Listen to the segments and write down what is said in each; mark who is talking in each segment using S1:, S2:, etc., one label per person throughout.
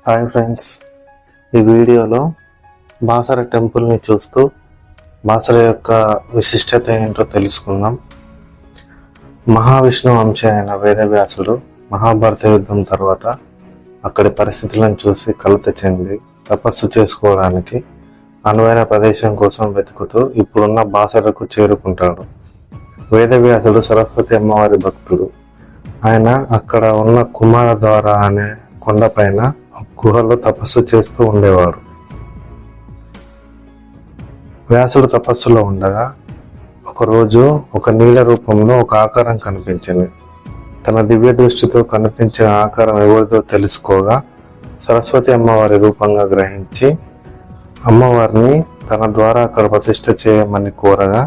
S1: Hi friends, ఈ వీడియోలో బాసర టెంపుల్ని చూస్తూ బాసర యొక్క విశిష్టత ఏంటో తెలుసుకుందాం. మహావిష్ణు వంశీ అయిన వేదవ్యాసుడు మహాభారత యుద్ధం తర్వాత అక్కడి పరిస్థితులను చూసి కలత చెంది తపస్సు చేసుకోవడానికి అనువైన ప్రదేశం కోసం వెతుకుతూ ఇప్పుడున్న బాసరకు చేరుకుంటాడు. వేదవ్యాసుడు సరస్వతి అమ్మవారి భక్తుడు. ఆయన అక్కడ ఉన్న కుమారద్వార అనే కొండపైన గుహలో తపస్సు చేస్తూ ఉండేవాడు. వ్యాసుడు తపస్సులో ఉండగా ఒకరోజు ఒక నీల రూపంలో ఒక ఆకారం కనిపించింది. తన దివ్య దృష్టితో కనిపించిన ఆకారం ఎవరిదో తెలుసుకోగా సరస్వతి అమ్మవారి రూపంగా గ్రహించి అమ్మవారిని తన ద్వారా అక్కడ ప్రతిష్ఠ చేయమని కోరగా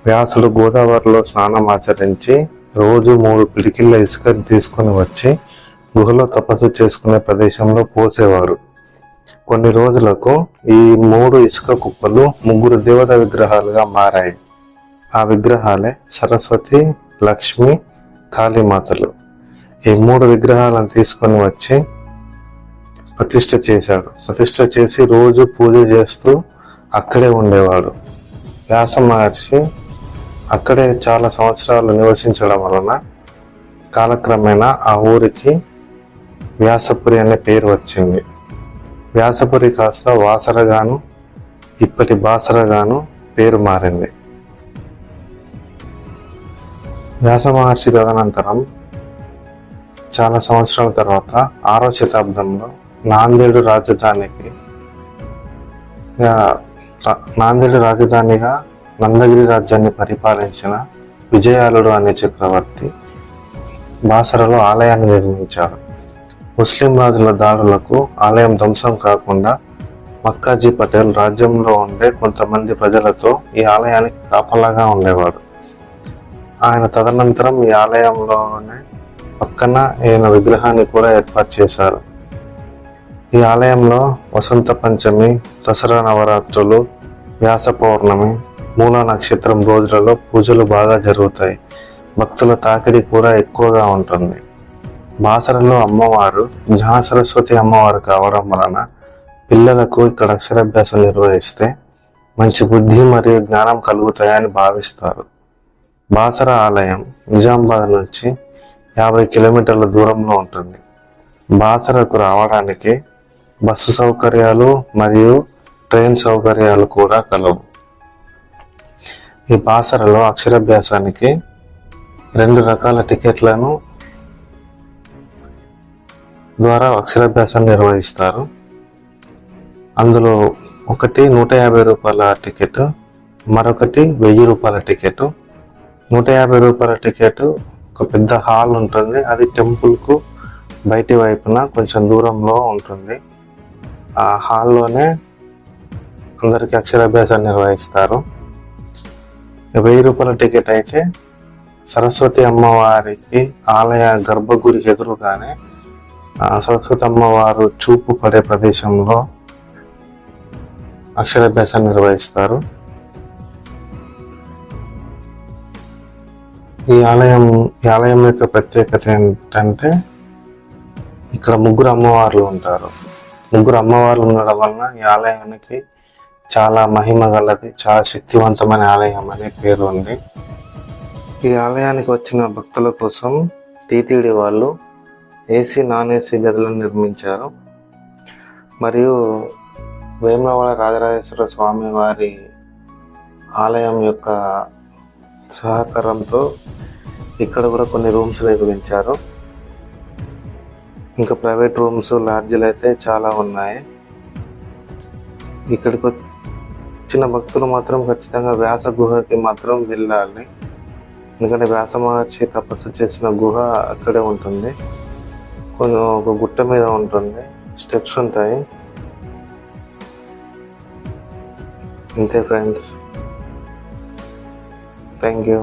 S1: వ్యాసుడు గోదావరిలో స్నానం ఆచరించి రోజు 3 పిడికిళ్ళ ఇసుక తీసుకుని వచ్చి గుహలో తపస్సు చేసుకునే ప్రదేశంలో పోసేవారు. కొన్ని రోజులకు ఈ 3 ఇసుక కుప్పలు 3 దేవత విగ్రహాలుగా మారాయి. ఆ విగ్రహాలే సరస్వతి, లక్ష్మి, కాళీమాతలు. ఈ 3 విగ్రహాలను తీసుకొని వచ్చి ప్రతిష్ఠ చేశాడు. ప్రతిష్ఠ చేసి రోజు పూజ చేస్తూ అక్కడే ఉండేవాడు. వ్యాస మహర్షి అక్కడే చాలా సంవత్సరాలు నివసించడం వలన కాలక్రమేణా ఆ ఊరికి వ్యాసపురి అనే పేరు వచ్చింది. వ్యాసపురి కాస్త వాసరగాను ఇప్పటి బాసరగాను పేరు మారింది. వ్యాస మహర్షి తదనంతరం చాలా సంవత్సరాల తర్వాత 6వ శతాబ్దంలో నాందేడు రాజధానిగా నందగిరి రాజ్యాన్ని పరిపాలించిన విజయాలుడు అనే చక్రవర్తి బాసరలో ఆలయాన్ని నిర్మించాడు. ముస్లిం రాజుల దాడులకు ఆలయం ధ్వంసం కాకుండా మక్కాజీ పటేల్ రాజ్యంలో ఉండే కొంతమంది ప్రజలతో ఈ ఆలయానికి కాపలాగా ఉండేవాడు. ఆయన తదనంతరం ఈ ఆలయంలోనే పక్కన ఈయన విగ్రహాన్ని కూడా ఏర్పాటు చేశారు. ఈ ఆలయంలో వసంత పంచమి, దసరా నవరాత్రులు, వ్యాస పౌర్ణమి, మూల నక్షత్రం రోజులలో పూజలు బాగా జరుగుతాయి. భక్తుల తాకిడి కూడా ఎక్కువగా ఉంటుంది. బాసరలో అమ్మవారు జ్ఞాన సరస్వతి అమ్మవారు కావడం వలన పిల్లలకు ఇక్కడ అక్షరాభ్యాసం నిర్వహిస్తే మంచి బుద్ధి మరియు జ్ఞానం కలుగుతాయని భావిస్తారు. బాసర ఆలయం నిజామాబాద్ నుంచి 50 కిలోమీటర్ల దూరంలో ఉంటుంది. బాసరకు రావడానికి బస్సు సౌకర్యాలు మరియు ట్రైన్ సౌకర్యాలు కూడా కలవు. ఈ బాసరలో అక్షరాభ్యాసానికి 2 రకాల టికెట్లను ద్వారా అక్షరాభ్యాసాన్ని నిర్వహిస్తారు. అందులో ఒకటి 150 రూపాయల టికెట్, మరొకటి 1000 రూపాయల టికెట్. 150 రూపాయల టికెట్ ఒక పెద్ద హాల్ ఉంటుంది. అది టెంపుల్కు బయటి వైపున కొంచెం దూరంలో ఉంటుంది. ఆ హాల్లోనే అందరికీ అక్షరాభ్యాసాన్ని నిర్వహిస్తారు. 1000 రూపాయల టికెట్ అయితే సరస్వతి అమ్మవారికి ఆలయ గర్భగుడికి ఎదురుగానే సరస్వతి అమ్మవారు చూపు పడే ప్రదేశంలో అక్షరాభ్యాసాన్ని నిర్వహిస్తారు. ఈ ఆలయం యొక్క ప్రత్యేకత ఏంటంటే ఇక్కడ 3 అమ్మవార్లు ఉంటారు. 3 అమ్మవార్లు ఉండడం వలన ఈ ఆలయానికి చాలా మహిమ గలది, చాలా శక్తివంతమైన ఆలయం అనే పేరు ఉంది. ఈ ఆలయానికి వచ్చిన భక్తుల కోసం టీటీడీ వాళ్ళు ఏసీ, నాన్ ఏసీ గదులను నిర్మించారు. మరియు వేములవాడ రాజరాజేశ్వర స్వామి వారి ఆలయం యొక్క సహకారంతో ఇక్కడ కూడా కొన్ని రూమ్స్ నిర్మించారు. ఇంకా ప్రైవేట్ రూమ్స్, లాడ్జీలు అయితే చాలా ఉన్నాయి. ఇక్కడికి వచ్చిన భక్తులు మాత్రం ఖచ్చితంగా వ్యాస గుహకి మాత్రం వెళ్ళాలి. ఎందుకంటే వ్యాస మహర్షి తపస్సు చేసిన గుహ అక్కడే ఉంటుంది. ఒక గుట్ట మీద ఉంటుంది, స్టెప్స్ ఉంటాయి. అంతే ఫ్రెండ్స్, థ్యాంక్ యూ.